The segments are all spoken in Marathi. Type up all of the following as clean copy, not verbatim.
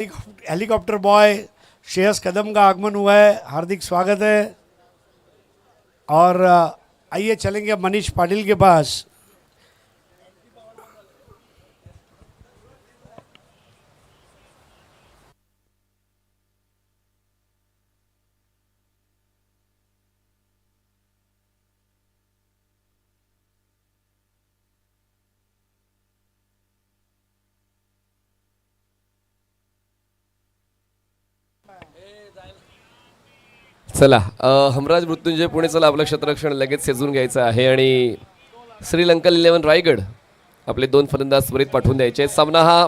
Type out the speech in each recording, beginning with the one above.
हेलीकॉप्टर बॉय श्रेयस कदम का आगमन हुआ है, हार्दिक स्वागत है। और आइए चलेंगे मनीष पाटिल के पास। चला हमराज मृत्युंजय पुणे, चला आपलं क्षेत्ररक्षण लगेच सेजून घ्यायचं आहे आणि श्रीलंका 11 रायगड आपले 2 फलंदाज त्वरित पाठवून द्यायचे. सामना हा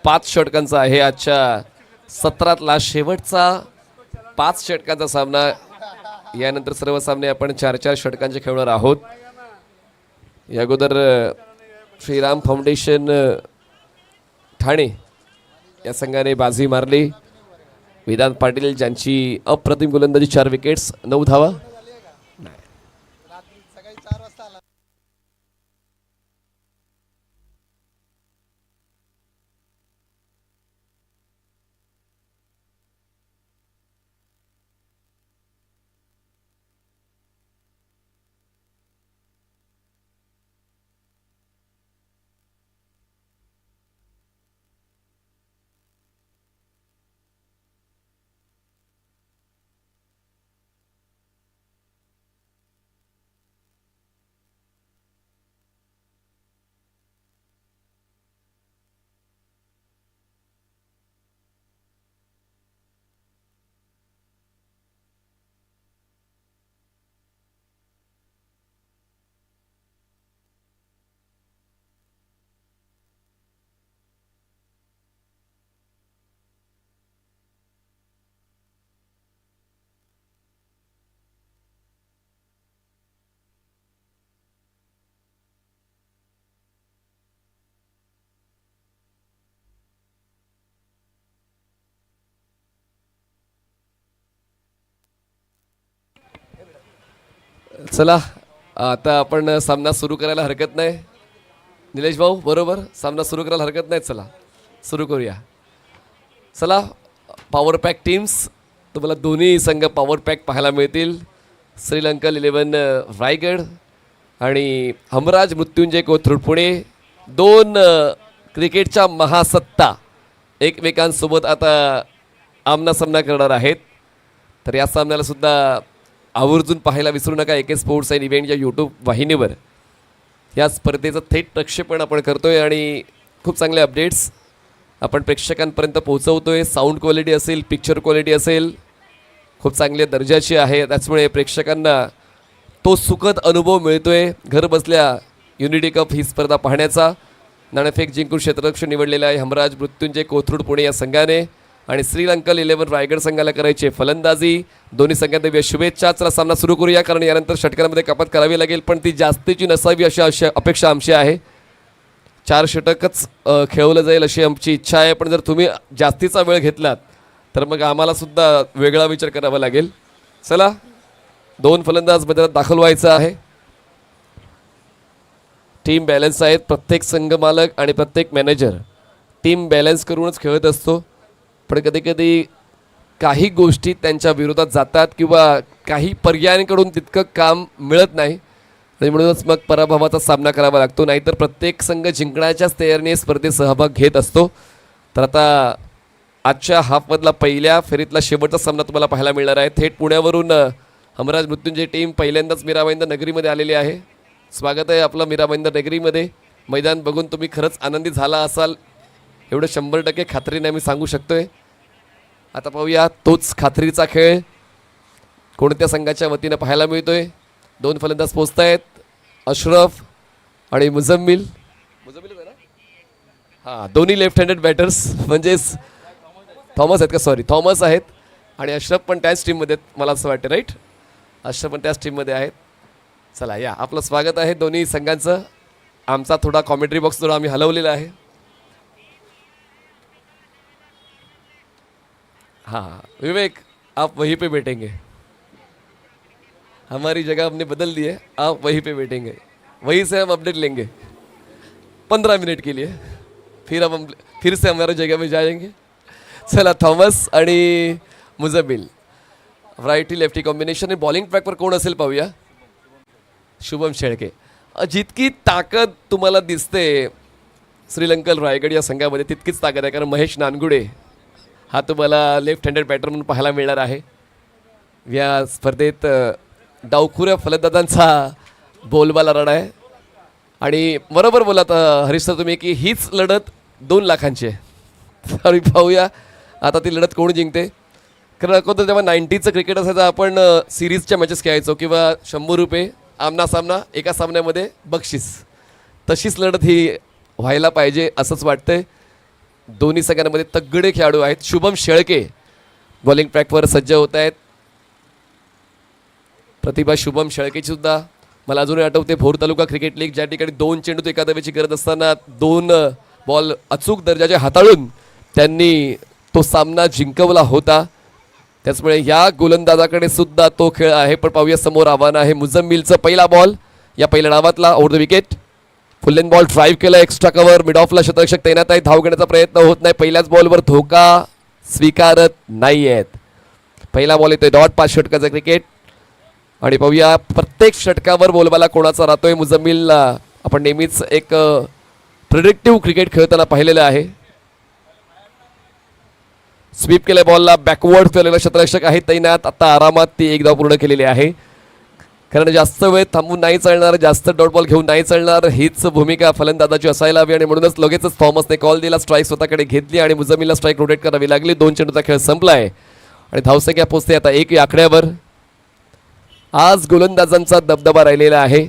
5 षटकांचा आहे. आजच्या सत्रातला शेवटचा 5 षटकांचा सामना. यानंतर सर्व सामने आपण 4-4 षटकांचे खेळणार आहोत. या अगोदर श्रीराम फाउंडेशन ठाणे या संघाने बाजी मारली. वेदांत पाटील ज्यांची अप्रतिम गोलंदाजी, 4 विकेट्स, 9 धावा. चला आता आपण सामना सुरू करायला हरकत नाही. निलेश भाऊ बरोबर, सामना सुरू करायला हरकत नाही. चला सुरू करूया. चला पॉवर पॅक टीम्स, तुम्हाला दोन्ही संघ पॉवर पॅक पाहायला मिळतील. श्रीलंका 11 रायगड आणि हमराज मृत्युंजय कोथरूड पुणे, 2 क्रिकेटच्या महासत्ता एकमेकांसोबत आता आमना सामना करणार आहेत. तर या सामन्याला सुद्धा आवर्जून पाहायला विसरू नका. AK स्पोर्ट्स अँड इव्हेंट या यूट्यूब वाहिनीवर या स्पर्धेचं थेट प्रक्षेपण आपण करतोय आणि खूप चांगले अपडेट्स आपण प्रेक्षकांपर्यंत पोहोचवतोय. साऊंड क्वालिटी असेल, पिक्चर क्वालिटी असेल, खूप चांगल्या दर्जाची आहे. त्याचमुळे प्रेक्षकांना तो सुखद अनुभव मिळतोय घर बसल्या युनिटी कप ही स्पर्धा पाहण्याचा. नाणेफेक जिंकून क्षेत्ररक्षण निवडलेला आहे हमराज मृत्युंजय कोथरूड पुणे या संघाने आणि श्रीलंका 11 रायगड संघाला करायचे फलंदाजी. दोन्ही संघांना शुभेच्छा. चला सामना सुरू करूया, कारण यानंतर षटकांमध्ये कपात करावी लागेल, पण ती जास्तीची नसावी अशी अपेक्षा आमची आहे. 4 षटकच खेळवलं जाईल अशी आमची इच्छा आहे, पण जर तुम्ही जास्तीचा वेळ घेतलात तर मग आम्हाला सुद्धा वेगळा विचार करावा लागेल. चला 2 फलंदाज मैदानात दाखल व्हायचं आहे. टीम बॅलन्स आहेत. प्रत्येक संघ मालक आणि प्रत्येक मॅनेजर टीम बॅलन्स करूनच खेळत असतो, पण कधी कधी काही गोष्टी त्यांच्या विरोधात जातात किंवा काही पर्यायांकडून तितकं काम मिळत नाही आणि म्हणूनच मग पराभवाचा सामना करावा लागतो. नाहीतर प्रत्येक संघ जिंकण्याच्याच तयारीने स्पर्धेत सहभाग घेत असतो. तर आता आजच्या हाफमधला पहिल्या फेरीतला शेवटचा सामना तुम्हाला पाहायला मिळणार आहे. थेट पुण्यावरून हमराज मृत्युंजय टीम पहिल्यांदाच मीरा भाईंदर नगरीमध्ये आलेली आहे. स्वागत आहे आपलं मीरा भाईंदर नगरीमध्ये. मैदान बघून तुम्ही खरंच आनंदित झाला असाल एवढं 100% खात्रीने आम्ही सांगू शकतोय. आता पाहूया तोच खात्रीचा खेळ कोणत्या संघाच्या वतीनं पाहायला मिळतोय. 2 फलंदाज पोहोचत आहेत, अशरफ आणि मुझम्मिल. हां, दोन्ही लेफ्ट हँडेड बॅटर्स, म्हणजेच थॉमस आहेत का, सॉरी थॉमस आहेत आणि अशरफ पण त्याच टीममध्ये आहेत मला असं वाटतं, राईट. अशरफ पण त्याच टीममध्ये आहेत. चला या, आपलं स्वागत आहे दोन्ही संघांचं. आमचा थोडा कॉमेंट्री बॉक्स थोडा आम्ही हलवलेला आहे. हाँ विवेक, आप वहीं पे बैठेंगे. हमारी जगह हमने बदल दी है, आप वहीं पे बैठेंगे, वहीं से हम अपडेट लेंगे 15 मिनट के लिए, फिर से हमारी जगह में जाएंगे. चला थॉमस आणि मुझम्मिल राईटी लेफ्टी कॉम्बिनेशन. बॉलिंग ट्रॅकवर कोण असेल पाहूया. शुभम शेळके. जितकी ताकद तुम्हाला दिसते श्रीलंकन रायगड या संघामध्ये तितकीच ताकद आहे, कारण महेश नानगुडे हा तुम्हाला लेफ्ट हँडेड बॅटर म्हणून पाहायला मिळणार आहे. या स्पर्धेत डावखुऱ्या फलंदाजांचा बोलबाला लढा आहे. आणि बरोबर बोलात हरीश सर तुम्ही की हीच लढत 2 लाखांची आहे. आणि पाहूया आता ती लढत कोण जिंकते. कारण अगोदर जेव्हा 90चं क्रिकेट असायचं आपण सिरीजच्या मॅचेस खेळायचो किंवा 100 रुपये आमना सामना एका सामन्यामध्ये बक्षीस. तशीच लढत ही व्हायला पाहिजे असंच वाटतंय. दोन्ही संघांमध्ये तगडे खेळाडू आहेत. शुभम शेळके बॉलिंग ट्रॅकवर सज्ज होत आहेत. प्रतिभा शुभम शेळकेची सुद्धा मला अजूनही आठवते भोर तालुका क्रिकेट लीग ज्या ठिकाणी 2 चेंडूत एका धावेची गरज असताना 2 बॉल अचूक दर्जाचे हाताळून त्यांनी तो सामना जिंकवला होता. त्याचमुळे या गोलंदाजाकडे सुद्धा तो खेळ आहे. पण पाहूया समोर आव्हान आहे मुझम्मिलचं. पहिला बॉल या पहिल्या डावातला over the wicket. Full length ball drive केला. एक्स्ट्रा कव्हर मिड ऑफला शतरक्षक तैनात आहे. धाव घेण्याचा प्रयत्न होत नाही. पहिल्याच बॉलवर धोका स्वीकारत नाही आहेत. पहिला बॉल येतोय डॉट 5 षटकाचं क्रिकेट. आणि पाहूया प्रत्येक षटकावर बोलबाला कोणाचा राहतोय. मुझम्मिलला आपण नेहमीच एक प्रिडिक्टिव्ह क्रिकेट खेळताना पाहिलेलं आहे. स्वीप केल्या बॉलला बॅकवर्ड केलेला शतरक्षक आहे तैनात. आता आरामात ती एक धाव पूर्ण केलेली आहे. कारण जास्त वेळ थांबून नाही चालणार, जास्त डॉट बॉल घेऊन नाही चालणार, हीच भूमिका फलंदाजाची असायला हवी. आणि म्हणूनच लगेचच थॉमसने कॉल दिला. स्ट्राईक स्वतःकडे घेतली आणि मुझम्मिलला स्ट्राईक रोटेट करावी लागली. 2 चेंडूचा खेळ संपलाय आणि धावसंख्या पोहोचते आता 1 या आकड्यावर. आज गोलंदाजांचा दबदबा राहिलेला आहे.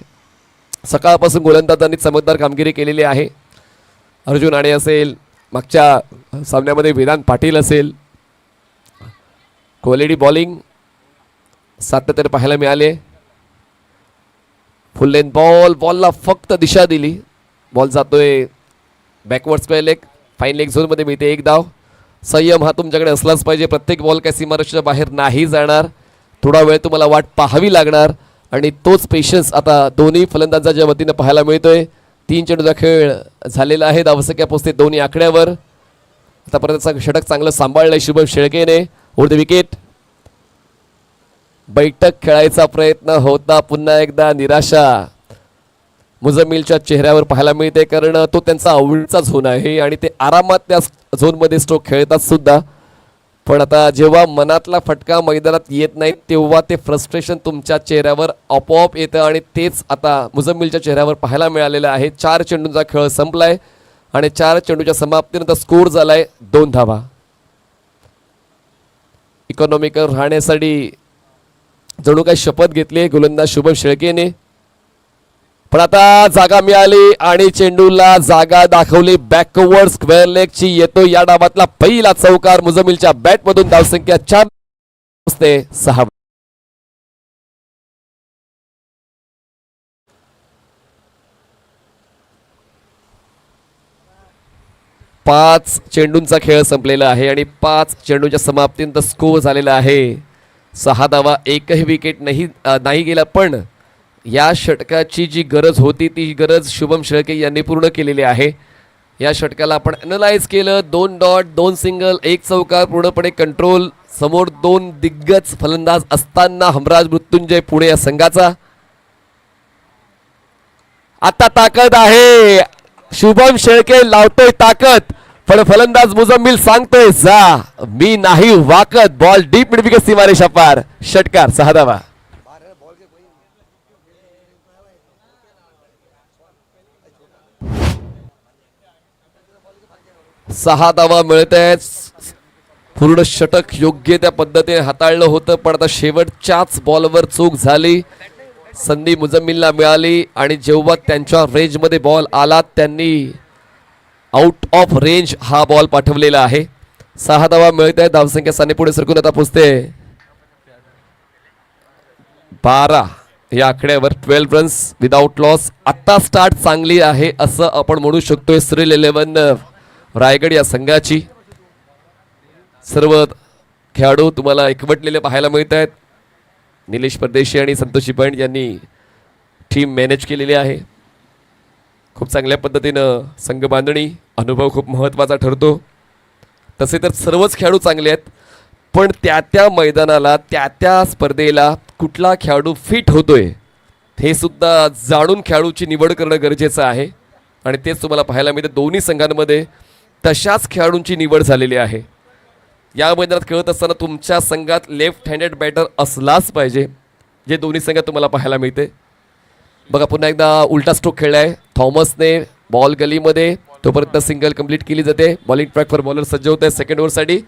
सकाळपासून गोलंदाजांनी चमकदार कामगिरी केलेली आहे. अर्जुन आणे असेल, मागच्या सामन्यामध्ये वेदांत पाटील असेल. क्वालिटी बॉलिंग सातत्याने पाहायला मिळाले. फुल लेन बॉलला फक्त दिशा दिली. बॉल जातोय backward square leg. Fine leg झोनमध्ये मिळते 1 धाव. संयम हा तुमच्याकडे असलाच पाहिजे. प्रत्येक बॉल काय सीमारेषेच्या बाहेर नाही जाणार. थोडा वेळ तुम्हाला वाट पाहावी लागणार आणि तोच पेशन्स आता दोन्ही फलंदाजाच्या वतीनं पाहायला मिळतोय. 3 चेंडूचा खेळ झालेला आहे. धावसंख्या पोहोचते 2 या आकड्यावर. आतापर्यंतचा षटक चांगलं सांभाळलंय शुभम शेळकेने. Over the wicket. बैठक खेळायचा प्रयत्न होता. पुन्हा एकदा निराशा मुझम्मिलच्या चेहऱ्यावर पाहायला मिळते, कारण तो त्यांचा आवडीचा झोन आहे आणि ते आरामात त्या झोनमध्ये स्ट्रोक खेळतात सुद्धा. पण आता जेव्हा मनातला फटका मैदानात येत नाही तेव्हा ते फ्रस्ट्रेशन तुमच्या चेहऱ्यावर आपोआप येतं आणि तेच आता मुझम्मिलच्या चेहऱ्यावर पाहायला मिळालेलं आहे. 4 चेंडूंचा खेळ संपलाय आणि 4 चेंडूच्या समाप्तीनंतर स्कोर झालाय 2 धावा. इकॉनॉमिकल राहण्यासाठी जणू काही शपथ घेतली गोलंदाज शुभम शेळकेने. पण आता जागा मिळाली आणि चेंडूला जागा दाखवली. बॅकवर्ड स्क्वेअर लेगची येतो या डावातला पहिला चौकार. मुझम्मिलच्या बॅटमधून धावसंख्या 4 ते 6. पाच चेंडूंचा खेळ संपलेला आहे आणि 5 चेंडूच्या समाप्तीनंतर स्कोर झालेला आहे 6 धावा. एकही विकेट नाही गेला. पण या षटकाची जी गरज होती ती गरज शुभम शेळके यांनी पूर्ण केलेली आहे. या षटकाला आपण अनलाइज केलं. 2 डॉट 2 सिंगल 1 चौकार पूर्णपणे कंट्रोल. समोर 2 दिग्गज फलंदाज असताना हमराज मृत्युंजय पुणे या संघाचा. आता ताकद आहे. शुभम शेळके लावतोय ताकद, पण फलंदाज मुझम्मिल सांगतोय जा मी नाही वाकत. बॉल डीप मिड विकेट सीमारेषा पार. षटकार 6 धावा. 6 धावा मिळत आहेत. पूर्ण षटक योग्य त्या पद्धतीने हाताळलं होतं, पण आता शेवटच्याच बॉलवर चूक झाली. संधी मुझम्मिलला मिळाली आणि जेव्हा त्यांच्या रेंजमध्ये बॉल आला त्यांनी आउट ऑफ रेंज हा बॉल पाठवलेला आहे. 6 धावा मिळत आहेत. धावसंख्या साने पुढे सरकून आता पोचते 12 या आकड्यावर. 12 रन्स विदाउट लॉस. आता स्टार्ट चांगली आहे असं आपण म्हणू शकतोय श्रील 11 रायगड या संघाची. सर्व खेळाडू तुम्हाला एकवटलेले पाहायला मिळत आहेत. निलेश परदेशी आणि संतोषी पैंड यांनी टीम मॅनेज केलेली आहे. खूप चांगल्या पद्धतीनं संघ बांधणी. अनुभव खूप महत्त्वाचा ठरतो. तसे तर सर्वच खेळाडू चांगले आहेत, पण त्या मैदानाला त्या स्पर्धेला कुठला खेळाडू फिट होतोय हे सुद्धा जाणून खेळाडूची निवड करणं गरजेचं आहे. आणि तेच तुम्हाला पाहायला मिळते दोन्ही संघांमध्ये तशाच खेळाडूंची निवड झालेली आहे. या मैदानात खेळत असताना तुमच्या संघात लेफ्ट हँडेड बॅटर असलाच पाहिजे, जे दोन्ही संघात तुम्हाला पाहायला मिळते. बघा पुन्हा एकदा उलटा स्ट्रोक खेळला आहे थॉमसने, बॉल गलीमध्ये, तोपर्यंत सिंगल कंप्लीट केली जाते. बॉलिंग ट्रॅक फॉर बॉलर सज्ज होत आहे सेकंड ओव्हरसाठी.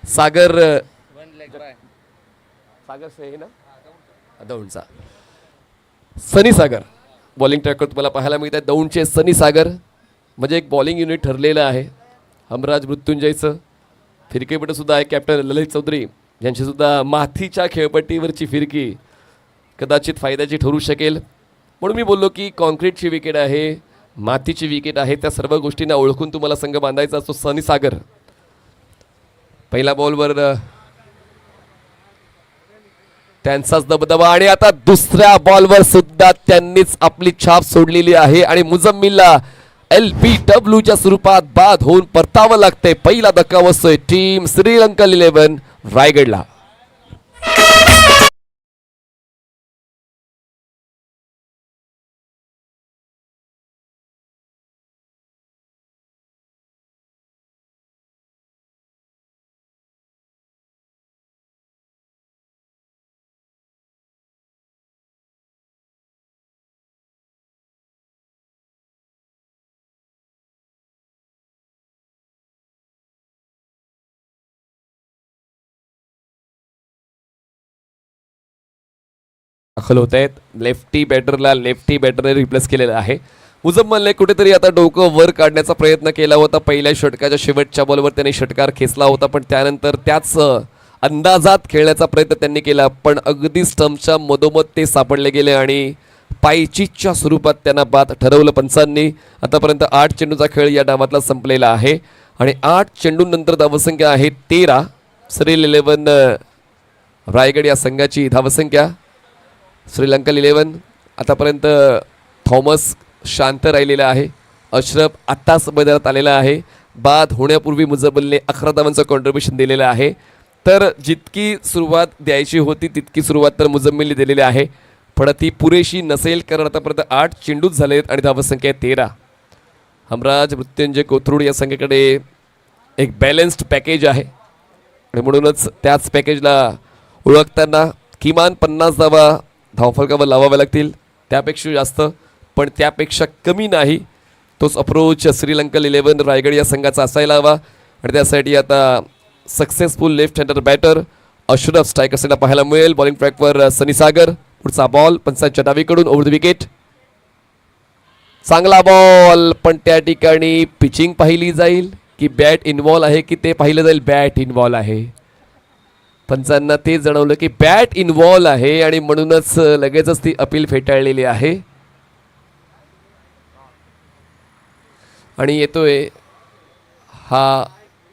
सागर दौंडचा सनी सागर बॉलिंग ट्रॅकवर तुम्हाला पाहायला मिळत आहे. दौंडचे सनी सागर म्हणजे एक बॉलिंग युनिट ठरलेलं आहे. हमराज मृत्युंजयचं फिरकीपटू सुद्धा आहे कॅप्टन ललित चौधरी यांची सुद्धा माथीच्या खेळपट्टीवरची फिरकी कदाचित फायद्याची ठरू शकेल. म्हणून मी बोललो की कॉन्क्रीटची विकेट आहे, मातीची विकेट आहे, त्या सर्व गोष्टींना ओळखून तुम्हाला संघ बांधायचा असतो. सनी सागर पहिल्या बॉलवर त्यांचाच दबदबा आणि आता दुसऱ्या बॉलवर सुद्धा त्यांनीच आपली छाप सोडलेली आहे आणि मुझम्मिलला LBWच्या स्वरूपात बाद होऊन परतावं लागतंय. पहिला धक्का बसतोय टीम श्रीलंका 11 रायगडला. दाखल होत आहेत. लेफ्टी बॅटरने रिप्लेस केलेलं आहे. मुझम्मलने कुठेतरी आता डोकं वर काढण्याचा प्रयत्न केला होता. पहिल्या षटकाच्या शेवटच्या बॉलवर त्यांनी षटकार खेचला होता, पण त्यानंतर त्याच अंदाजात खेळण्याचा प्रयत्न त्यांनी केला, पण अगदी स्टंपच्या मधोमध ते सापडले गेले आणि पायचीच्या स्वरूपात त्यांना बाद ठरवलं पंचांनी. आतापर्यंत 8 चेंडूचा खेळ या डावातला संपलेला आहे आणि 8 चेंडूंनंतर धावसंख्या आहे 13. श्री 11 रायगड या संघाची धावसंख्या. श्रीलंका 11 आतापर्यंत थॉमस शांत राहिलेला आहे. अशरफ आत्ताच मैदानात आलेला आहे. बाद होण्यापूर्वी मुझम्मलने 11 धावांचं कॉन्ट्रीब्युशन दिलेलं आहे. तर जितकी सुरुवात द्यायची होती तितकी सुरुवात तर मुझम्मलने दिलेली आहे, पण ती पुरेशी नसेल कारण आतापर्यंत 8 चेंडूच झालेत आणि धावसंख्या 13. हमराज मृत्युंजय कोथरूड या संघाकडे एक बॅलन्स्ड पॅकेज आहे आणि म्हणूनच त्याच पॅकेजला ओळखताना किमान 50 धावा धावफलकावर लावाव्या लागतील, त्यापेक्षा जास्त पण त्यापेक्षा कमी नाही. तोच अप्रोच श्रीलंका 11 रायगड या संघाचा असायला हवा आणि त्यासाठी आता successful left hander batter Ashraf स्ट्रायकर्सला पाहायला मिळेल. बॉलिंग ट्रॅकवर सनी सागर. पुढचा बॉल पंचांच्या डावीकडून ओव्हर द विकेट. चांगला बॉल, पण त्या ठिकाणी पिचिंग पाहिली जाईल की बॅट इन्व्हॉल्व आहे की ते पाहिलं जाईल. बॅट इन्व्हॉल्व आहे. पंचांना ते जाणवलं की बॅट इन्व्हॉल्व आहे आणि म्हणूनच लगेचच ती अपील फेटाळलेली आहे आणि येतोय हा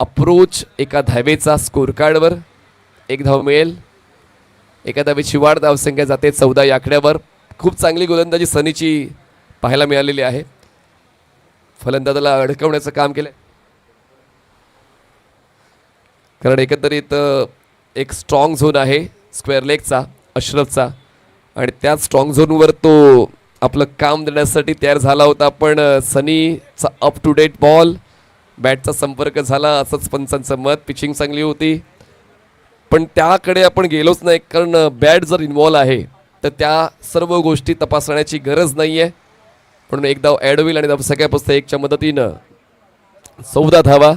अप्रोच एका धावेचा. स्कोर कार्डवर 1 धाव मिळेल. एका धावेची वाढ, धावसंख्या जाते 14 या आकड्यावर. खूप चांगली गोलंदाजी सनीची पाहायला मिळालेली आहे. फलंदाजाला अडकवण्याचं काम केलं कारण एकंदरीत एक स्ट्रॉंग झोन आहे स्क्वेअर लेगचा अशरफचा आणि त्याच स्ट्रॉंग झोनवर तो आपलं काम देण्यासाठी तयार झाला होता. पण सनीचा अप टू डेट बॉल, बॅटचा संपर्क झाला असंच पंचांचं मत. पिचिंग चांगली होती पण त्याकडे आपण गेलोच नाही कारण बॅट जर इन्व्हॉल्व आहे तर त्या सर्व गोष्टी तपासण्याची गरज नाही आहे. म्हणून एक धाव ॲड होईल आणि सगळ्यापासून 1च्या मदतीनं 14 धावा.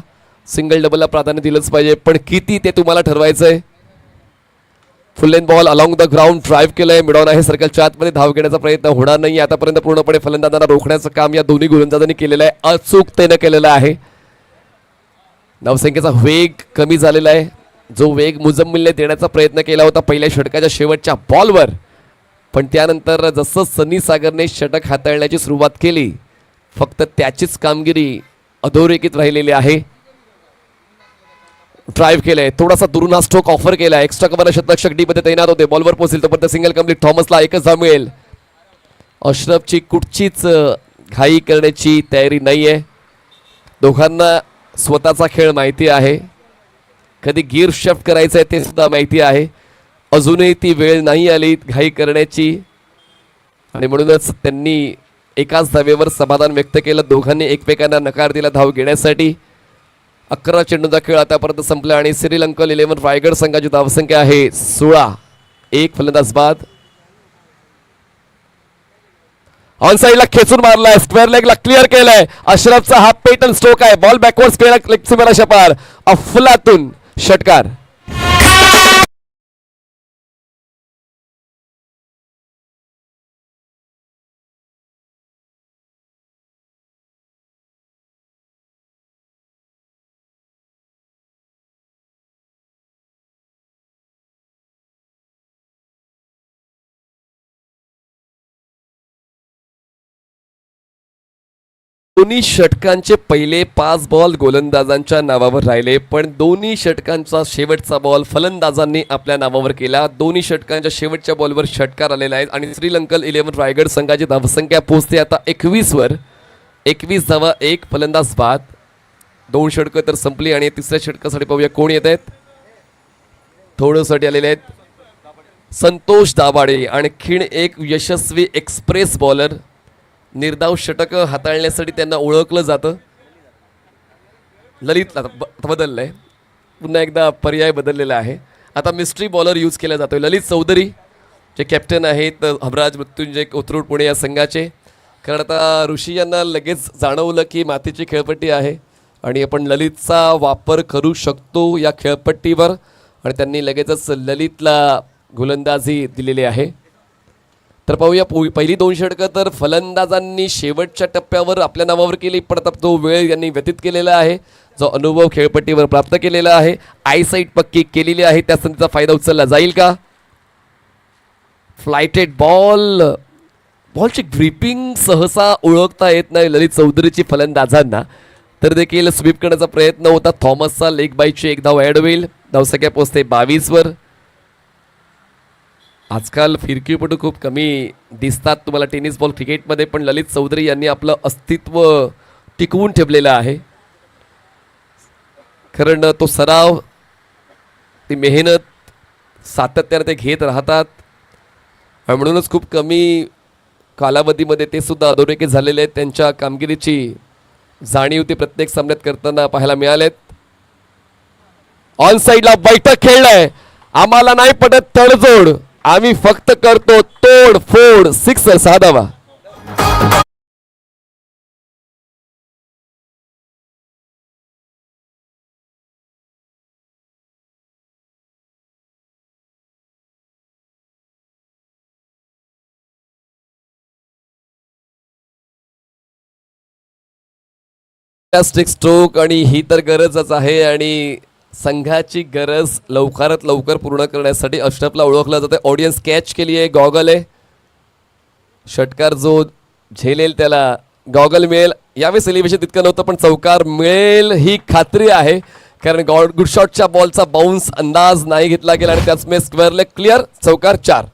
सिंगल डबलला प्राधान्य दिलंच पाहिजे, पण किती ते तुम्हाला ठरवायचं आहे. फुल length ball along the ground drive केलंय. मिडॉन आहे सर्कलच्या आतमध्ये. धाव घेण्याचा प्रयत्न होणार नाही. आतापर्यंत पूर्णपणे फलंदाजांना रोखण्याचं काम या दोन्ही गोलंदाजांनी केलेलं आहे, अचूकतेनं केलेलं आहे. धावसंख्येचा वेग कमी झालेला आहे. जो वेग मुझम्मलने देण्याचा प्रयत्न केला होता पहिल्या षटकाच्या शेवटच्या बॉलवर, पण त्यानंतर जसं सनी सागरने षटक हाताळण्याची सुरुवात केली फक्त त्याचीच कामगिरी अधोरेखित राहिलेली आहे. ड्राईव्ह केलंय, थोडासा दुरून हा स्ट्रोक ऑफर केला. एक्स्ट्रा कव्हर शतरक्षक डी मध्ये तैनात होते. बॉलवर पोहोचेल तोपर्यंत सिंगल कंप्लीट. थॉमसला 1च धाव मिळेल. अशरफची कुठचीच घाई करण्याची तयारी नाही आहे. दोघांना स्वतःचा खेळ माहिती आहे कधी गिअर शिफ्ट करायचं आहे ते सुद्धा माहिती आहे. अजूनही ती वेळ नाही आली घाई करण्याची आणि म्हणूनच त्यांनी एकाच धावेवर समाधान व्यक्त केलं. दोघांनी एकमेकांना नकार दिला धाव घेण्यासाठी. 11 चेंडूंचा खेळ आतापर्यंत संपला आणि श्रीलंका 11 रायगड संघाची धावसंख्या आहे 16. एक फलंदाज बाद. ऑन साइडला खेचून मारलाय, स्क्वेअर लेगला क्लिअर केलाय. अशरफचा हाफ पेटन स्ट्रोक आहे. बॉल बॅकवर्ड स्क्वेअर लेग सीमेला शपार. अफलातून षटकार. दोन्ही षटकांचे पहिले 5 बॉल गोलंदाजांच्या नावावर राहिले, पण दोन्ही षटकांचा शेवटचा बॉल फलंदाजांनी आपल्या नावावर केला. दोन्ही षटकांच्या शेवटच्या बॉलवर षटकार आलेला आहे आणि श्रीलंका 11 रायगड संघाची धावसंख्या पोहोचते आता 21 वर. 21 धावा, एक फलंदाज बाद. 2 षटकं तर संपली आणि तिसऱ्या षटकासाठी पाहूया कोण येत आहेत. थोडंसाठी आलेले आहेत संतोष दाभाडे. आणखीन एक यशस्वी एक्सप्रेस बॉलर. निर्धाव षटक हाताळण्यासाठी त्यांना ओळखलं जातं. ललित बदललंय, पुन्हा एकदा पर्याय बदललेला आहे. आता मिस्ट्री बॉलर यूज केला जातोय. ललित चौधरी जे कॅप्टन आहेत हमराज मृत्युंजय कोथरूड पुणे या संघाचे. कारण आता ऋषी यांना लगेच जाणवलं की मातीची खेळपट्टी आहे आणि आपण ललितचा वापर करू शकतो या खेळपट्टीवर आणि त्यांनी लगेचच ललितला गोलंदाजी दिलेली आहे. तर पाहूया पहिली 2 षटकं तर फलंदाजांनी शेवटच्या टप्प्यावर आपल्या नावावर केली, पण आता तो वेळ यांनी व्यतीत केलेला आहे. जो अनुभव खेळपट्टीवर प्राप्त केलेला आहे, आयसाईट पक्की केलेली आहे, त्या संधीचा फायदा उचलला जाईल का. Flighted ball. बॉलची ग्रिपिंग सहसा ओळखता येत नाही ललित चौधरीची फलंदाजांना, तर देखील स्वीप करण्याचा प्रयत्न होता. थॉमसचा लेग बाईची एक धाव ॲड होईल. धावसंख्या पोहोचते 22 वर. आजकाल फिरकीपटू खूप कमी दिसतात तुम्हाला टेनिस बॉल क्रिकेटमध्ये, पण ललित चौधरी यांनी आपलं अस्तित्व टिकवून ठेवलेलं आहे. कारण तो सराव, ती मेहनत सातत्याने ते घेत राहतात आणि म्हणूनच खूप कमी कालावधीमध्ये ते सुद्धा अधोरेखित झालेले आहेत. त्यांच्या कामगिरीची जाणीव ते प्रत्येक सामन्यात करताना पाहायला मिळालेत. ऑन साइडला बैठक खेळलाय. आम्हाला नाही पडत तडजोड, आम्ही फक्त करतो तोड फोड. 6 6 धावा. स्ट्रोक आणि ही तर गरजच आहे आणि संघाची गरज लवकरात लवकर पूर्ण करण्यासाठी अशरफला ओळखलं जातं. ऑडियन्स कॅच केली आहे, गॉगल आहे. षटकार जो झेलेल त्याला गॉगल मिळेल. यावेळी सेलिब्रेशन तितकं नव्हतं, पण चौकार मिळेल ही खात्री आहे, कारण गुड शॉटच्या बॉलचा बाउन्स अंदाज नाही घेतला गेला आणि त्याचमुळे स्क्वेअर लेग क्लिअर. चौकार 4.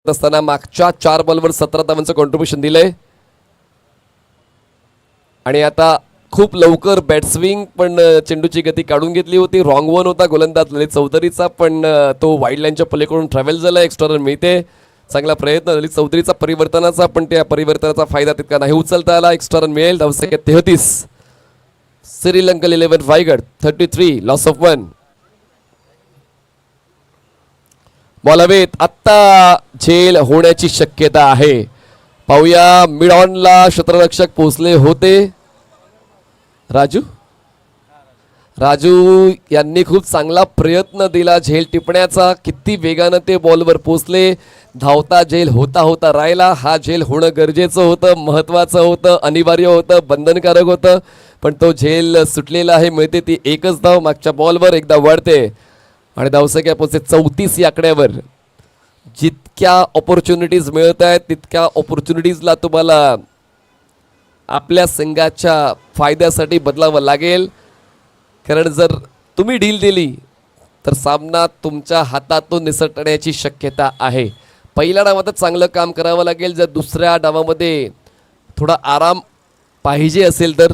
असताना मागच्या 4 बॉलवर 17 धावांचं कॉन्ट्रीब्युशन दिलंय आणि आता खूप लवकर बॅटस्विंग, पण चेंडूची गती काढून घेतली होती. रॉंग वन होता गोलंदाज ललित चौधरीचा, पण तो वाईड लाईनच्या पलीकडून ट्रॅव्हल झाला. एक्स्ट्रा रन मिळते. चांगला प्रयत्न ललित चौधरीचा परिवर्तनाचा, पण त्या परिवर्तनाचा फायदा तितका नाही उचलता आला. एक्स्ट्रा रन मिळेल. धावसंख्या 33. Sri Lanka 11 Raigad 33. Loss of 1. Ball हवेत. आत्ता झेल होण्याची शक्यता आहे. पाहूया. मिड ऑनला क्षेत्ररक्षक पोहोचले होते. राजू यांनी खूप चांगला प्रयत्न दिला झेल टिपण्याचा. किती वेगानं ते बॉलवर पोहोचले. धावता झेल होता राहिला. हा झेल होणं गरजेचं होतं, महत्त्वाचं होतं, अनिवार्य होतं, बंधनकारक होतं, पण तो झेल सुटलेला आहे. मिळते ती एकच धाव. मागच्या बॉलवर एकदा वळते आणि धावसंख्या पोहोचते 34 या आकड्यावर. जितक्या ऑपॉर्च्युनिटीज मिळत आहेत तितक्या ऑपॉर्च्युनिटीजला तुम्हाला आपल्या संघाच्या फायद्यासाठी बदलावं लागेल, कारण जर तुम्ही डील दिली तर सामना तुमच्या हातातून निसटण्याची शक्यता आहे. पहिल्या डावातच चांगलं काम करावं लागेल. जर दुसऱ्या डावामध्ये थोडा आराम पाहिजे असेल तर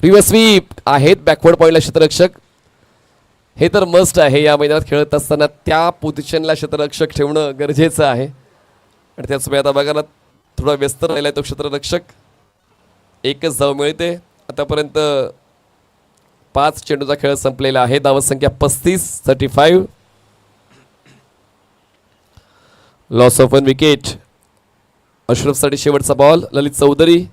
रिव्हर्स स्वीप आहेत बॅकवर्ड पॉईंटला क्षेत्ररक्षक. हे तर मस्ट आहे या मैदानात खेळत असताना, त्या पोझिशनला क्षेत्ररक्षक ठेवणं गरजेचं आहे. आणि त्याच वेळी आता बघा ना, थोडा व्यस्त राहिला तो क्षेत्ररक्षक. एकच धाव मिळते. आतापर्यंत 5 चेंडूचा खेळ संपलेला आहे. धावसंख्या 35-35. Loss of 1 wicket. अशरफसाठी शेवटचा ball. Lalit Chaudhary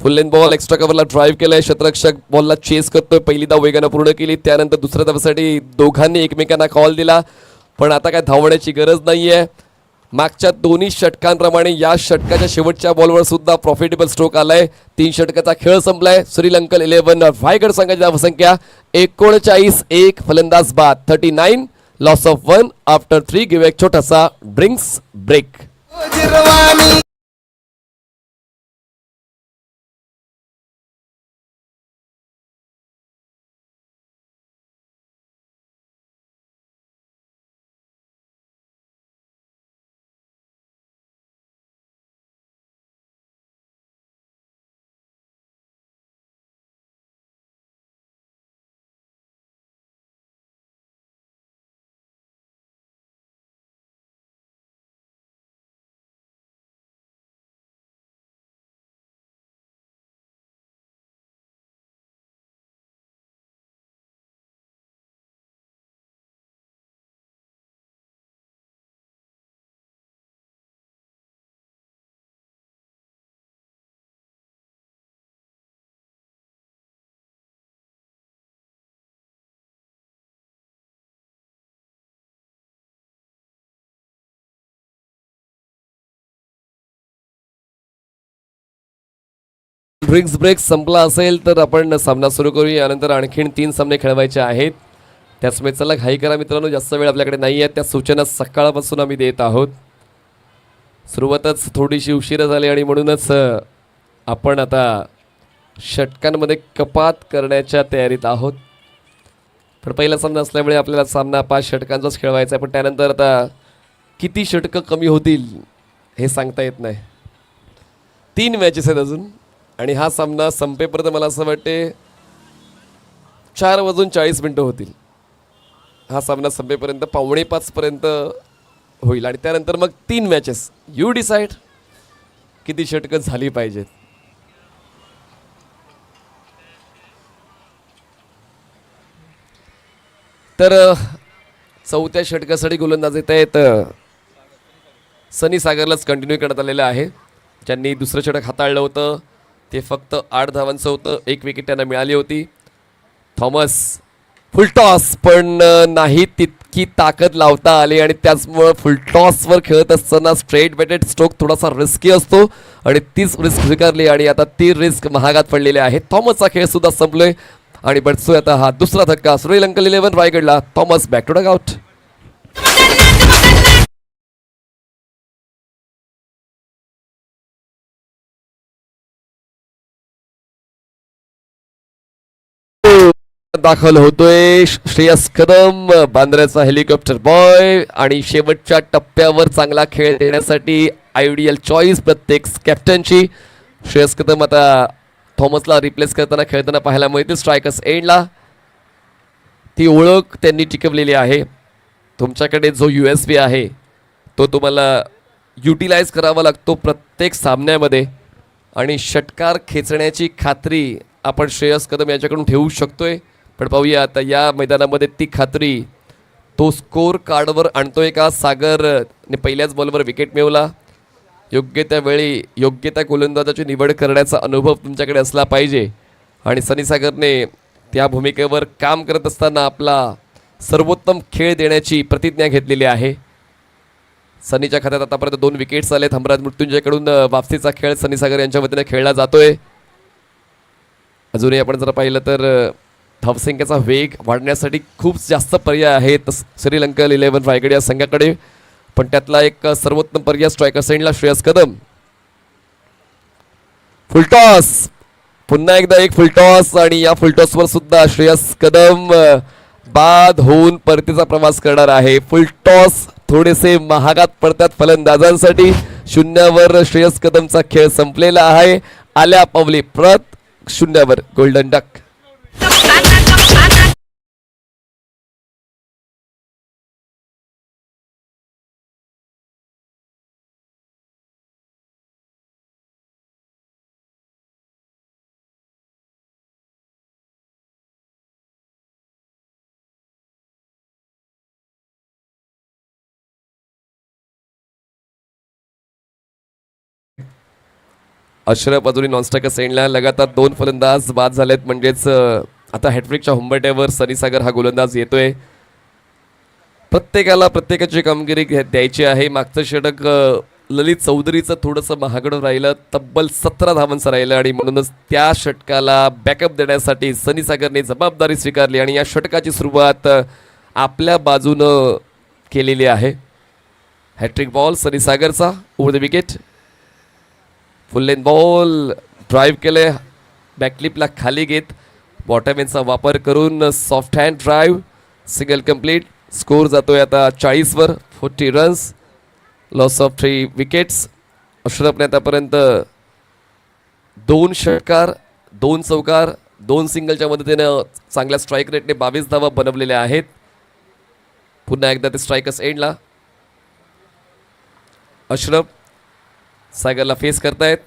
full length ball, extra कव्हरला ड्राईव्ह केलाय. क्षेत्ररक्षक बॉलला चेस करतोय. पहिली धाव वेगानं पूर्ण केली. त्यानंतर दुसऱ्या धावेसाठी दोघांनी एकमेकांना कॉल दिला, पण आता काय धावण्याची गरज नाहीये. मागच्या दोन्ही षटकांप्रमाणे या षटकाच्या शेवटच्या बॉलवर सुद्धा प्रॉफिटेबल स्ट्रोक आलाय. 3 षटकाचा खेळ संपलाय. श्रीलंकन 11 रायगड संघाची धावसंख्या 39. फलंदाज बाद 39. Loss of 1 after 3. गिव्ह एक छोटासा ड्रिंक्स ब्रेक. ड्रिंक्स ब्रेक संपला असेल तर आपण सामना सुरू करू. यानंतर आणखीन 3 सामने खेळवायचे आहेत. त्याचमुळे चला घाई करा मित्रांनो, जास्त वेळ आपल्याकडे नाही आहे. त्या सूचना सकाळपासून आम्ही देत आहोत. सुरुवातच थोडीशी उशिरा झाली आणि म्हणूनच आपण आता षटकांमध्ये कपात करण्याच्या तयारीत आहोत. पण पहिला सामना असल्यामुळे आपल्याला सामना 5 षटकांचाच खेळवायचा आहे. पण त्यानंतर आता किती षटकं कमी होतील हे सांगता येत नाही. 3 मॅचेस आहेत अजून आणि हा सामना संपेपर्यंत मला असं वाटते 4:40 होतील. हा सामना संपेपर्यंत 4:45 पर्यंत होईल आणि त्यानंतर मग 3 मॅचेस. यू डिसाईड किती षटकं झाली पाहिजेत. तर चौथ्या षटकासाठी गोलंदाज येत आहेत सनी सागरलाच कंटिन्यू करण्यात आलेलं आहे. ज्यांनी दुसरं षटक हाताळलं होतं ते फक्त 8 धावांचं होतं. 1 विकेट त्यांना मिळाली होती. थॉमस फुलटॉस पण नाही तितकी ताकद लावता आली आणि त्याचमुळं फुलटॉसवर खेळत असताना स्ट्रेट बॅटेड स्ट्रोक थोडासा रिस्की असतो आणि तीच रिस्क स्वीकारली आणि आता ती रिस्क महागात पडलेली आहे. थॉमसचा खेळ सुद्धा संपलोय आणि बटसोय आता हा दुसरा धक्का. श्रीलंकन 11 रायगडला. Thomas back to dugout. दाखल होतोय श्रेयस कदम, बांद्र्याचा हेलिकॉप्टर बॉय आणि शेवटच्या टप्प्यावर चांगला खेळ देण्यासाठी आयडियल चॉईस प्रत्येक कॅप्टनची. श्रेयस कदम आता थॉमसला रिप्लेस करताना खेळताना पाहायला मिळतील. स्ट्रायकर्स एंडला ती ओळख त्यांनी टिकवलेली आहे. तुमच्याकडे जो USB आहे तो तुम्हाला युटिलाइज करावा लागतो प्रत्येक सामन्यामध्ये आणि षटकार खेचण्याची खात्री आपण श्रेयस कदम याच्याकडून ठेवू शकतोय. पण पाहूया आता या मैदानामध्ये ती खात्री तो स्कोर कार्डवर आणतोय का. सागरने पहिल्याच बॉलवर विकेट मिळवला. योग्य त्या वेळी योग्य त्या गोलंदाजाची निवड करण्याचा अनुभव तुमच्याकडे असला पाहिजे आणि सनी सागरने त्या भूमिकेवर काम करत असताना आपला सर्वोत्तम खेळ देण्याची प्रतिज्ञा घेतलेली आहे. सनीच्या खात्यात आतापर्यंत 2 विकेट्स आलेत. हमराज मृत्युंजयकडून वापसीचा खेळ सनी सागर यांच्या वतीने खेळला जातोय. अजूनही आपण जर पाहिलं तर धावसंख्येचा वेग वाढण्यासाठी खूप जास्त पर्याय आहेत श्रीलंकन 11 रायगड या संघाकडे. पण त्यातला एक सर्वोत्तम पर्याय स्ट्रायकर सेंडला श्रेयस कदम. फुलटॉस, पुन्हा एकदा एक फुलटॉस आणि या फुलटॉसवर सुद्धा श्रेयस कदम बाद होऊन परतीचा प्रवास करणार आहे. फुलटॉस थोडेसे महागात पडतात फलंदाजांसाठी. शून्यावर श्रेयस कदमचा खेळ संपलेला आहे. आल्या पावली प्रत, शून्यावर गोल्डन डक. अशरफ अजूनही नॉनस्ट्रायकर सेंडला. लगातार 2 फलंदाज बाद झालेत, म्हणजेच आता हॅट्रिकच्या हुंबरट्यावर सनीसागर हा गोलंदाज येतोय. प्रत्येकाला प्रत्येकाची कामगिरी द्यायची आहे. मागचं षटक ललित चौधरीचं थोडंसं महागडं राहिलं, तब्बल 17 धावांचं राहिलं आणि म्हणूनच त्या षटकाला बॅकअप देण्यासाठी सनीसागरने जबाबदारी स्वीकारली आणि या षटकाची सुरुवात आपल्या बाजूनं केलेली आहे. हॅट्रिक बॉल सनीसागरचा over the wicket. Full length ball drive केले, बॅकलिपला खाली घेत बॉटमॅनचा वापर करून soft hand drive, single complete. Score जातोय आता 40वर. 40 रन्स, लॉस ऑफ 3 विकेट्स. अशरफने आतापर्यंत 2 षटकार, 2 चौकार, 2 सिंगलच्या मदतीनं चांगल्या स्ट्राईक रेटने 22 धावा बनवलेल्या आहेत. पुन्हा एकदा ते स्ट्रायकर्स एंडला. अशरफ सागरला फेस करतायत.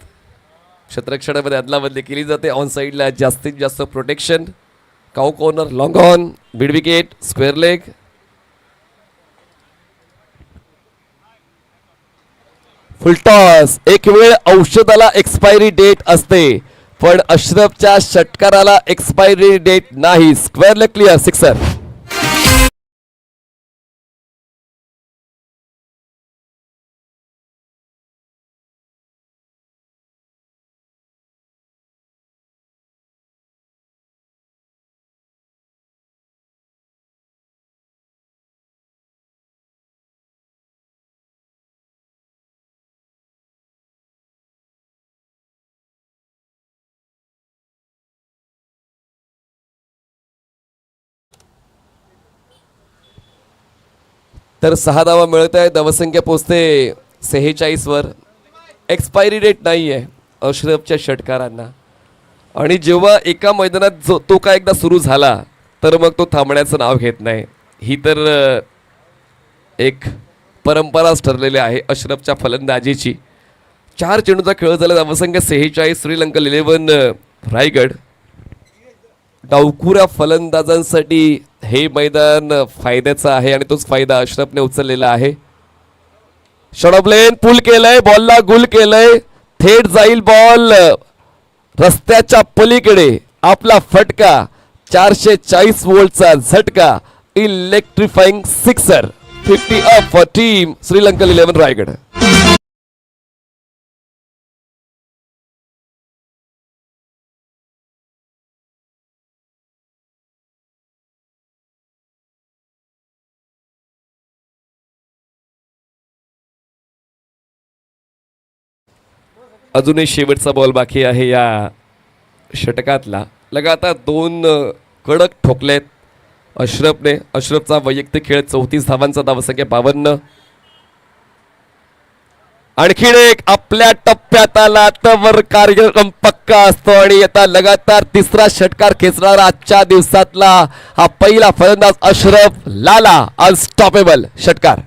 क्षेत्ररक्षणामध्ये अदलाबदली केली जाते. ऑन साईडला जास्तीत जास्त protection. Cow corner, long on, mid wicket, square leg. Full toss. एक वेळ औषधाला एक्सपायरी डेट असते, पण अशरफच्या षटकाराला एक्सपायरी डेट नाही. Square leg clear, sixer. तर 6 धावा मिळत आहे. धावसंख्या पोचते 46वर. एक्सपायरी डेट नाही आहे अशरफच्या षटकारांना. आणि जेव्हा एका मैदानात तो का एकदा सुरू झाला तर मग तो थांबण्याचं नाव घेत नाही. ही तर एक परंपराच ठरलेली आहे अशरफच्या फलंदाजीची. 4 चेंडूचा खेळ झाला. धावसंख्या 46. श्रीलंका 11 रायगड. डावखुऱ्या फलंदाजांसाठी हे मैदान फायद्याचं आहे आणि तोच फायदा अशरफने उचललेला आहे. शॉर्ट लेन पुल केलंय, बॉलला गुल केलंय. थेट जाईल बॉल रस्त्याच्या पलीकडे. आपला फटका 440 वोल्टचा झटका. Electrifying sixer. 50 up for team Sri Lanka 11 Raigad. अजूनही शेवटचा बॉल बाकी आहे या षटकातला. लगातार 2 कडक ठोकलेत अशरफने. अशरफचा वैयक्तिक खेळ 34 धावांचा, धावसंख्या 52. आणखीन एक आपल्या टप्प्यात आला तर कार्यक्रम पक्का असतो आणि आता लगातार 3रा षटकार खेचणारा आजच्या दिवसातला हा पहिला फलंदाज अशरफ लाला. अनस्टॉपेबल षटकार.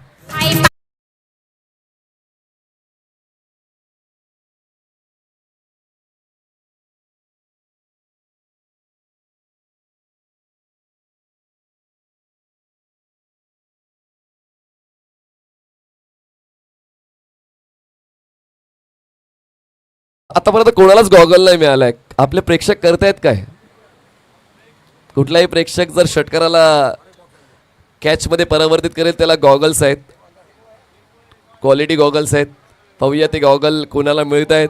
आतापर्यंत कोणालाच गॉगल नाही मिळालाय. आपले प्रेक्षक करतायत काय? कुठलाही प्रेक्षक जर षटकाराला कॅच मध्ये परावर्तित करेल त्याला गॉगल्स आहेत, क्वालिटी गॉगल्स आहेत. पाहूया ते गॉगल कोणाला मिळत आहेत.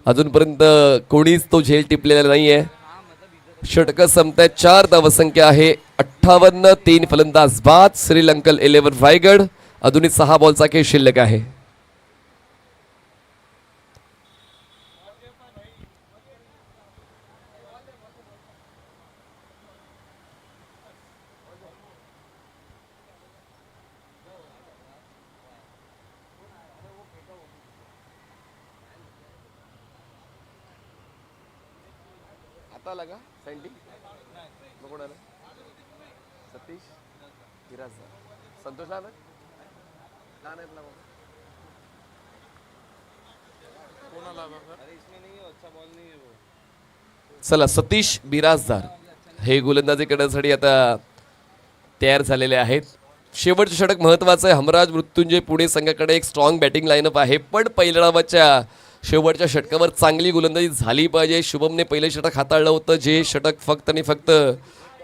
अजूनपर्यंत कोणीच तो झेल टिपलेला नाही आहे. षटकं संपतायत. 4 धावसंख्या आहे. 58. 3 फलंदाज बाद. श्रीलंका 11 रायगड. अजूनही 6 बॉलचा खेळ शिल्लक आहे. आता आला का सँडी कोण आलं सतीश विराज संतोष आला का नाही चला सतीश बिराजदार हे गोलंदाजी करण्यासाठी आता तयार झालेले आहेत. शेवटचे षटक महत्वाचं आहे. हमराज मृत्युंजय पुणे संघाकडे एक स्ट्रॉंग बॅटिंग लाईनअप आहे, पण पहिल्या डावाच्या शेवटच्या षटकावर चांगली गोलंदाजी झाली पाहिजे. शुभमने पहिलं षटक हाताळलं होतं, जे षटक फक्त आणि फक्त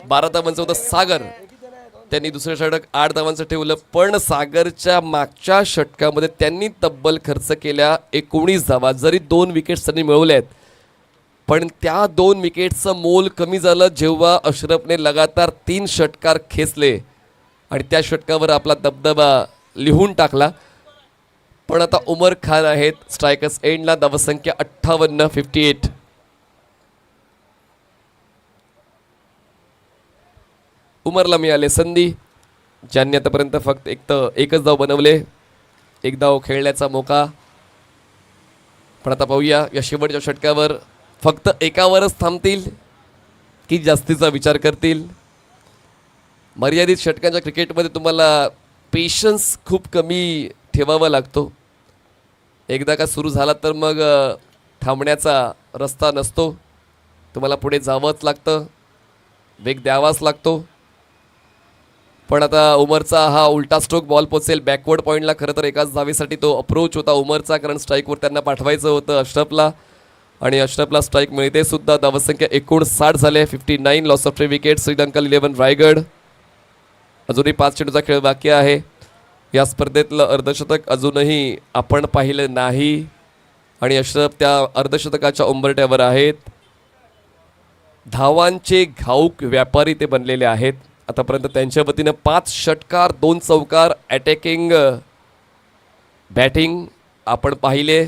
12 धावांचं होतं. सागर त्यांनी दुसरं षटक 8 धावांचं ठेवलं, पण सागरच्या मागच्या षटकामध्ये त्यांनी तब्बल खर्च केल्या 19 धावा. जरी 2 विकेट्स त्यांनी मिळवल्यात, पण त्या 2 विकेट्सचं मोल कमी झालं जेव्हा अशरफने लगातार 3 षटकार खेचले आणि त्या षटकावर आपला दबदबा लिहून टाकला. पण आता उमर खान आहेत स्ट्रायकर्स एंडला, धावसंख्या 58. उमरला मिळाले संधी, ज्यांनी आतापर्यंत फक्त एकच धाव बनवले, एक धाव खेळण्याचा मोका. पण आता पाहूया या शेवटच्या षटकावर फक्त एकावरच थांबतील की जास्तीचा विचार करतील. मर्यादित षटकांच्या क्रिकेटमध्ये तुम्हाला पेशन्स खूप कमी ठेवावा लागतो. एकदा का सुरू झाला तर मग थांबण्याचा रस्ता नसतो, तुम्हाला पुढे जावंच लागतं, वेग द्यावाच लागतो. पण आता उमरचा हा उलटा स्ट्रोक बॉल पोचेल बॅकवर्ड पॉईंटला. खरं तर एकाच धावेसाठी तो अप्रोच होता उमरचा, कारण स्ट्राईकवर त्यांना पाठवायचं होतं अशरफला, आणि अशरफला स्ट्राईक मिळते सुद्धा. धावसंख्या 59 झाले, 59. Loss of 3 wicket. Sri Lanka 11 Raigad. अजूनही 5 चेंडूचा खेळ बाकी आहे. या स्पर्धेतलं अर्धशतक अजूनही आपण पाहिलं नाही आणि अशरफ त्या अर्धशतकाच्या उंबरट्यावर आहेत. धावांचे घाऊक व्यापारी ते बनलेले आहेत. आतापर्यंत त्यांच्या वतीनं 5 षटकार 2 चौकार अटॅकिंग बॅटिंग आपण पाहिले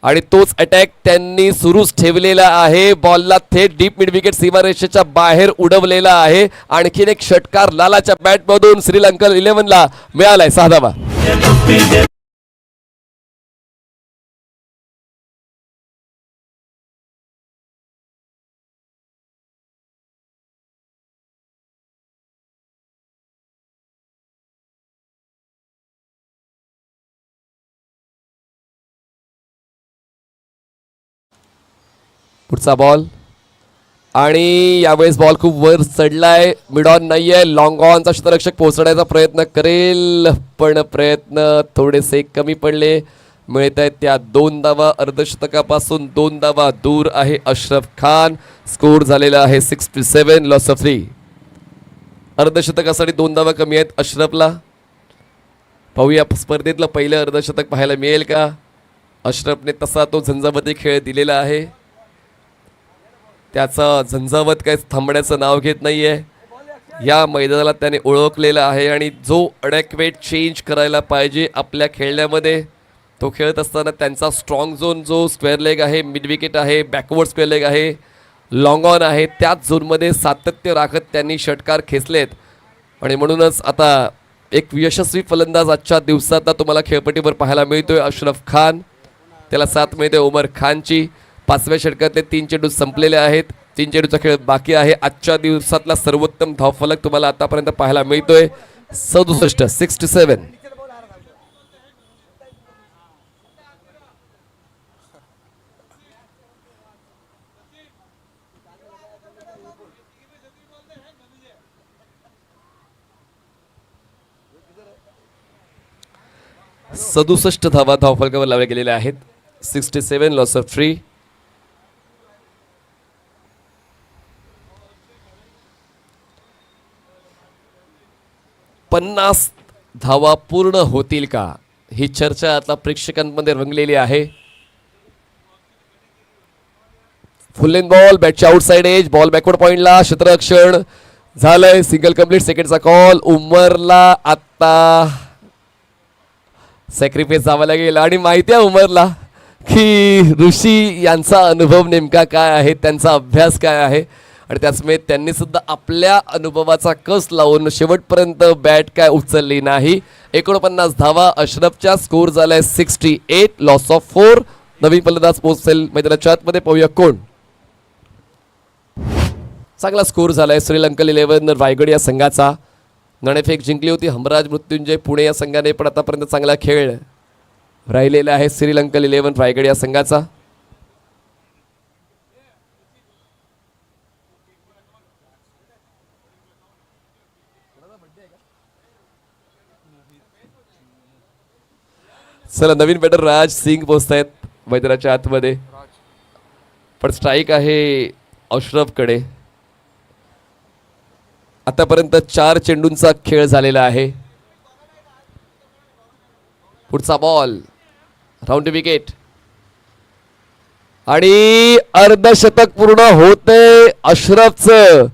आणि तोच अटॅक त्यांनी सुरूच ठेवलेला आहे. बॉलला थेट डीप मिड विकेट सीमारेषेच्या बाहेर उडवलेला आहे. आणखीन एक षटकार लालाच्या बॅटमधून श्रीलंका 11ला मिळालाय 6 धावा. पुढचा बॉल आणि यावेळेस बॉल खूप वर चढलाय. मिड ऑन नाहीये. लॉंग ऑनचा क्षेत्ररक्षक पोहोचण्याचा प्रयत्न करेल, पण प्रयत्न थोडेसे कमी पडले. मिळत आहेत त्या 2 धावा. अर्धशतकापासून 2 धावा दूर आहे अशरफ खान. स्कोर झालेला आहे 67. Loss of 3. अर्धशतकासाठी 2 धावा कमी आहेत अशरफला. पाहूया स्पर्धेतलं पहिलं अर्धशतक पाहायला मिळेल का. अशरफने तसा तो झंझावती खेळ दिलेला आहे, त्याचा झंझावत काही थांबण्याचं नाव घेत नाहीये. या मैदानाला त्याने ओळखलेलं आहे आणि जो अडॅक्वेट चेंज करायला पाहिजे आपल्या खेळण्यामध्ये तो खेळत असताना त्यांचा स्ट्रॉंग झोन जो स्क्वेअर लेग आहे, मिड विकेट आहे, बॅकवर्ड स्क्वेअर लेग आहे, लॉंग ऑन आहे, त्याच झोनमध्ये सातत्य राखत त्यांनी षटकार खेचलेत. आणि म्हणूनच आता एक यशस्वी फलंदाज आजच्या दिवसात तुम्हाला खेळपट्टीवर पाहायला मिळतोय अशरफ खान. त्याला साथ मिळते उमर खानची. 5व्या षटकातले 3 चेंडू संपलेले आहेत. 3 चेंडूचा खेळ बाकी आहे. आजच्या दिवसातला सर्वोत्तम धावफलक तुम्हाला आतापर्यंत पाहायला मिळतोय 67. धावा धावफलकावर लावले गेलेले आहेत. 67. Loss of 3. पन्नास धावा पूर्ण होतील का, ही चर्चा आता प्रेक्षकांमध्ये रंगलेली आहे. फुल इन बॉल, बॅटच्या आउटसाइड एज, बॉल बॅकवर्ड पॉइंटला, क्षेत्ररक्षण झालंय. Single complete. सेकंडचा कॉल. उमरला आता सॅक्रिफाईस जावं लागेल आणि माहिती आहे उमरला की ऋषी यांचा अनुभव नेमका काय आहे, त्यांचा अभ्यास काय आहे, आणि त्याचमुळे त्यांनी सुद्धा आपल्या अनुभवाचा कस लावून शेवटपर्यंत बॅट काय उचलली नाही. 49 धावा अशरफच्या. स्कोर झालाय 68. Loss of 4. नवीन फलंदाज पोहोचेल मैदानाच्या आतमध्ये. पाहूया कोण. चांगला स्कोर झालाय श्रीलंका 11 रायगड या संघाचा. नाणेफेक जिंकली होती हमराज मृत्युंजय पुणे या संघाने, पण आतापर्यंत चांगला खेळ राहिलेला आहे श्रीलंका 11 रायगड या संघाचा. चला नवीन बॅटर राज सिंग पोहोचतायत मैदानाच्या आतमध्ये, पण स्ट्राईक आहे अशरफकडे. आतापर्यंत 4 चेंडूंचा खेळ झालेला आहे. पुढचा बॉल राऊंड विकेट आणि अर्धशतक पूर्ण होते अशरफचं.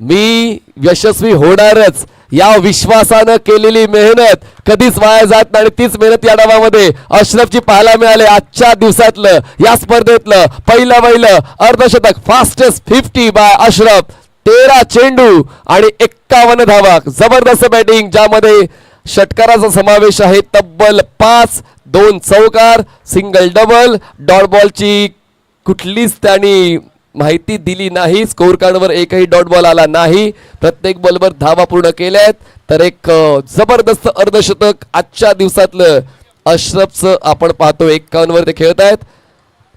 मी यशस्वी होणारच या विश्वासानं केलेली मेहनत कधीच वाया जात नाही. तीच मेहनत या डावामध्ये अशरफची पाहायला मिळाली. आजच्या दिवसातलं या स्पर्धेतलं पहिलं अर्धशतक. Fastest 50 bye Ashraf. 13 चेंडू आणि 51 धावा. जबरदस्त बॅटिंग ज्यामध्ये षटकाराचा समावेश आहे. तब्बल 5, 2 चौकार, सिंगल डबल. डॉट बॉलची कुठलीच त्यांनी माहिती दिली नाही. स्कोर कार्डवर एकही डॉट बॉल आला नाही. प्रत्येक बॉलवर धावा पूर्ण केल्या आहेत. तर एक जबरदस्त अर्धशतक आजच्या दिवसातलं अशरफचं आपण पाहतो. 51 वर ते खेळत आहेत.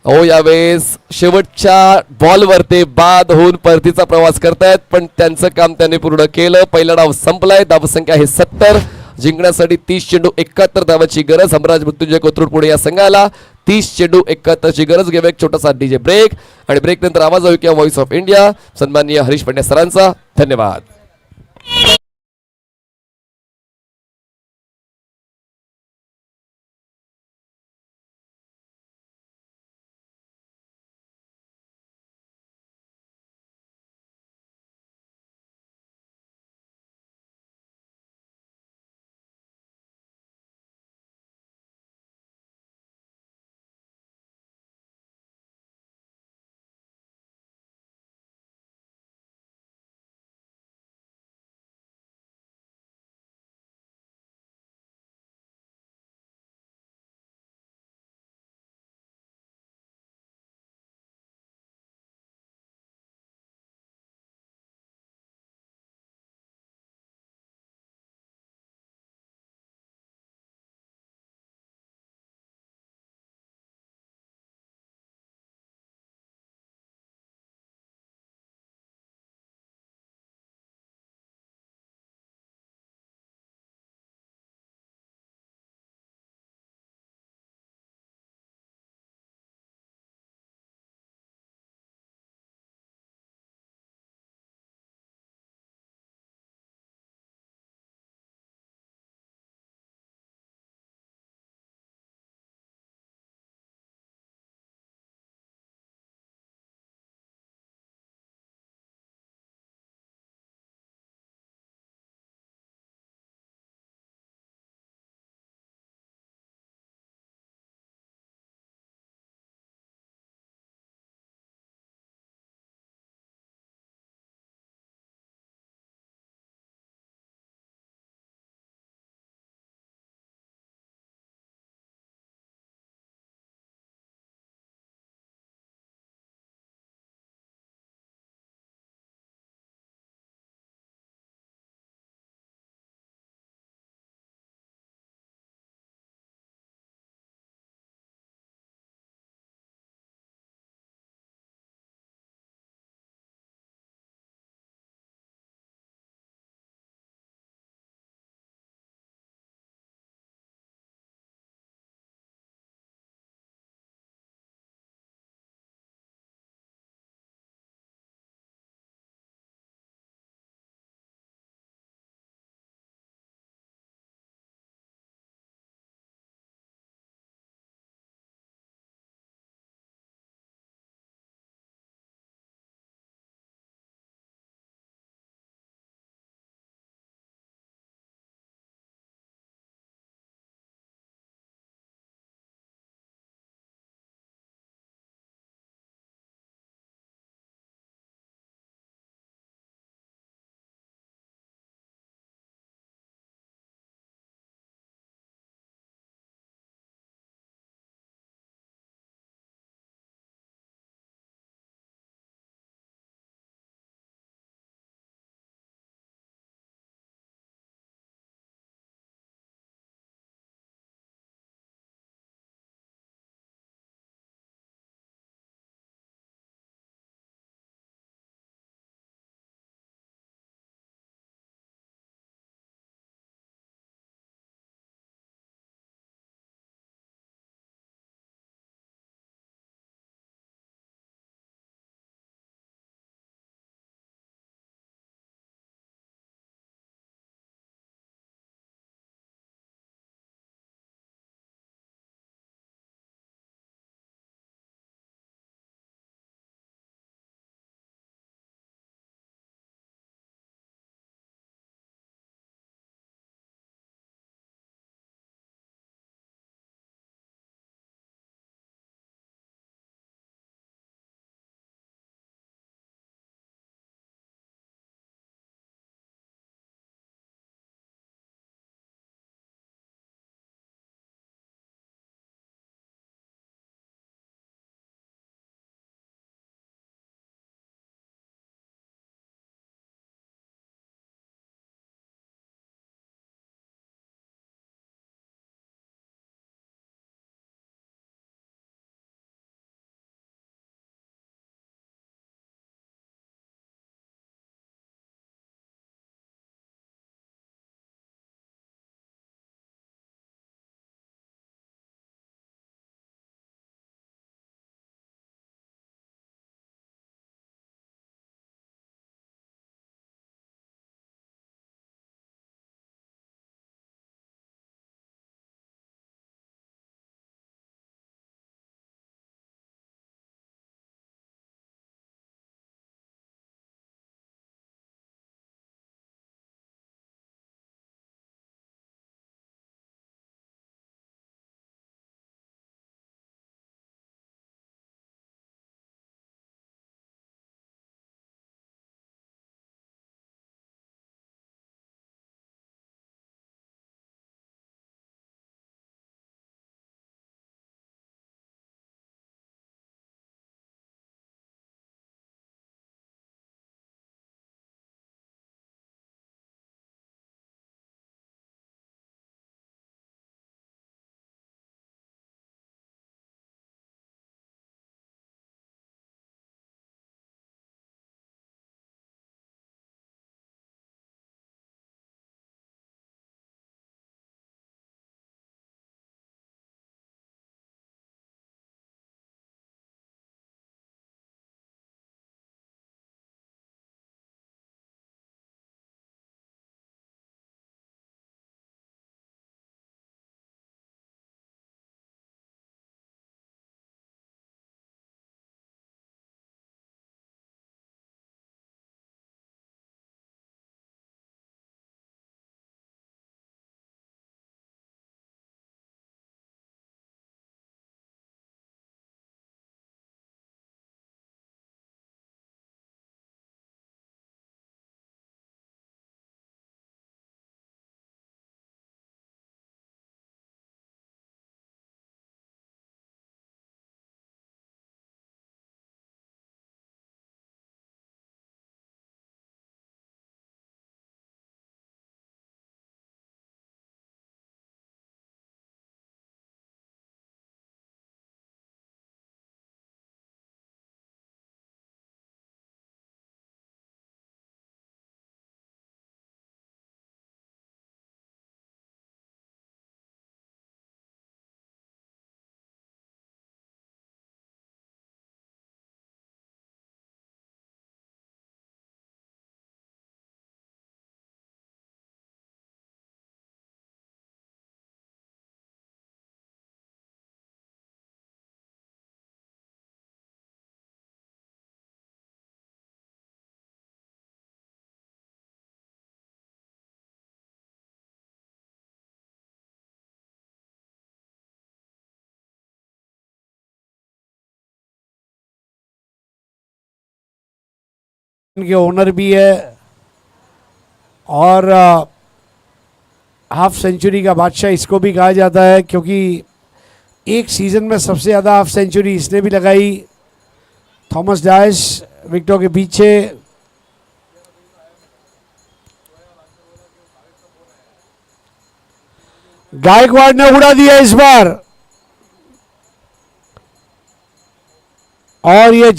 हो यावेळेस शेवटच्या बॉलवर ते बाद होऊन परतीचा प्रवास करतायत, पण त्यांचं काम त्यांनी पूर्ण केलं. पहिला डाव संपलाय. धावसंख्या आहे 70. जिंकण्यासाठी 30 चेंडू 71 धावांची गरज. हमराज मृत्युंजय कोथरूड पुणे या संघाला 30 चेंडू 71 ची गरज. घेऊया एक छोटासा डीजे ब्रेक आणि ब्रेक नंतर आवाज ऐकूया व्हॉइस ऑफ इंडिया सन्माननीय हरीश पांड्या सरांचा. धन्यवाद. के ओनर भी है और हाफ सेंचुरी का बादशाह इसको भी कहा जाता है, क्योंकि एक सीजन में सबसे ज़्यादा हाफ सेंचुरी इसने भी लगाई। थॉमस डायस विकेटों के पीछे। गायकवाड़ ने उड़ा दिया इस बार और ये